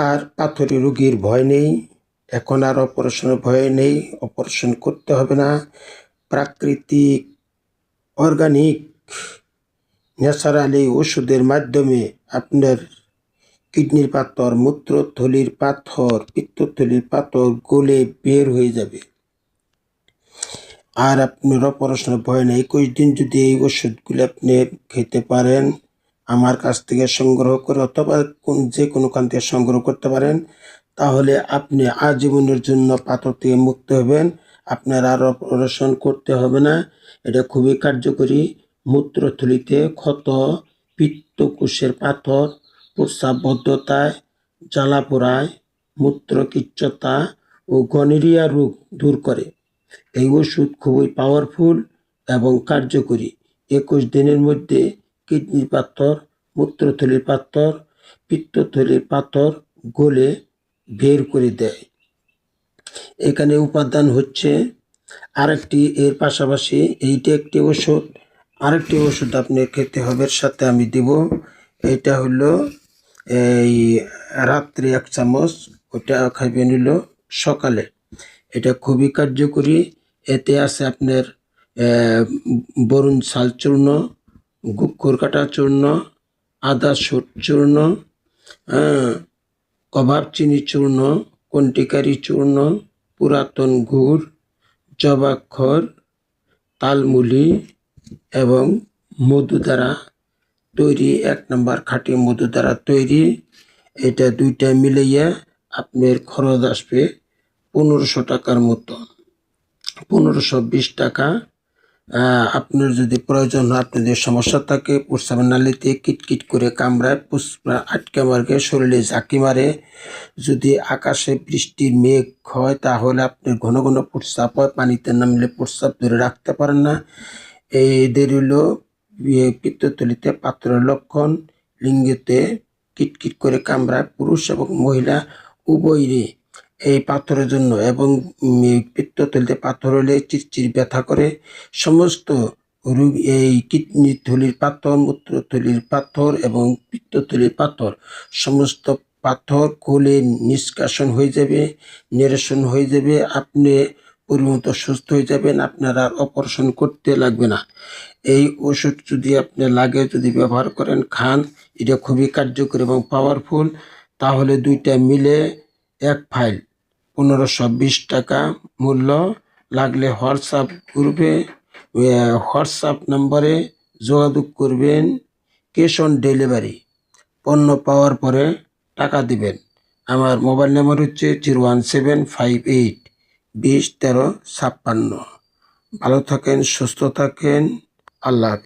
আর পাথরি রোগীর ভয় নেই, এখন আর অপারেশনের ভয় নেই, অপারেশন করতে হবে না। প্রাকৃতিক অর্গানিক ন্যাচারালি ওষুধের মাধ্যমে আপনার কিডনির পাথর, মূত্রথলির পাথর, পিত্তথলির পাথর গলে বের হয়ে যাবে। আর আপনার অপারেশনের ভয় নেই। 21 দিন যদি এই ওষুধগুলো আপনি খেতে পারেন, আমার কাছ থেকে সংগ্রহ করে অথবা যে কোনো খান থেকে সংগ্রহ করতে পারেন, তাহলে আপনি আজীবনের জন্য পাথর থেকে মুক্ত হবেন। আপনার আর অপারেশন করতে হবে না। এটা খুবই কার্যকরী। মূত্রথলিতে ক্ষত, পিত্তকোষের পাথর, প্রস্রাববদ্ধতায়, জ্বালাপোড়ায়, মূত্রকিচ্ছতা ও গনোরিয়া রোগ দূর করে। এই ওষুধ খুবই পাওয়ারফুল এবং কার্যকরী। 21 দিনের মধ্যে কিডনির পাথর, মূত্রথলির পাথর, পিত্তথলির পাথর গলে বের করে দেয়। এখানে উপাদান হচ্ছে আরেকটি, এর পাশাপাশি এইটা একটি ওষুধ, আরেকটি ওষুধ আপনি খেতে হবে, সাথে আমি দেব। এটা হলো এই রাত্রে 1 চামচ, ওটা খাইবেন হলো সকালে। এটা খুবই কার্যকরী। এতে আছে আপনার বরুণ শাল চূর্ণ, গুক্ষর কাটা চূর্ণ, আদা শুট চূর্ণ, কবাব চিনি চূর্ণ, কন্টিকারি চূর্ণ, পুরাতন গুড়, জবাক্ষর, তালমুলি এবং মধু দ্বারা তৈরি, 1 নম্বর খাঁটি মধু দ্বারা তৈরি। এটা দুইটা মিলাইয়া আপনার খরচ আসবে 1500 টাকার মতো, 1520 টাকা। আপনার যদি প্রয়োজন হয়, আপনাদের সমস্যা থাকে, প্রস্রাবের নালীতে কিটকিট করে কামড়ায়, আটকে মারে, শরীরে ঝাঁকি মারে, যদি আকাশে বৃষ্টির মেঘ হয় তাহলে আপনার ঘন ঘন প্রস্রাব হয়, পানিতে নামলে প্রস্রাব ধরে রাখতে পারেন না, এদের হলো পিত্তথলিতে পাথরের লক্ষণ। লিঙ্গেতে কিটকিট করে কামড়ায়, পুরুষ এবং মহিলা উভয়েরই এই পাথরের জন্য, এবং পিত্তথলিতে পাথর হলে চিরচির ব্যথা করে। সমস্ত রোগ, এই কিডনি থলির পাথর, মূত্রথলির পাথর এবং পিত্তথলির পাথর, সমস্ত পাথর গলে নিষ্কাশন হয়ে যাবে, নিরসন হয়ে যাবে। আপনি পরিমতো সুস্থ হয়ে যাবেন, আপনার আর অপারেশন করতে লাগবে না। এই ওষুধ যদি আপনি লাগে, যদি ব্যবহার করেন, খান, এটা খুবই কার্যকরী এবং পাওয়ারফুল। তাহলে দুইটা মিলে 1 ফাইল 1520 টাকা মূল্য। লাগলে হোয়াটসঅ্যাপ নম্বরে যোগাযোগ করবেন। ক্যাশ অন ডেলিভারি, পণ্য পাওয়ার পরে টাকা দিবেন। আমার মোবাইল নাম্বার হচ্ছে 01758 20 13 56। ভালো থাকেন, সুস্থ থাকেন, আল্লাহ হাফেজ।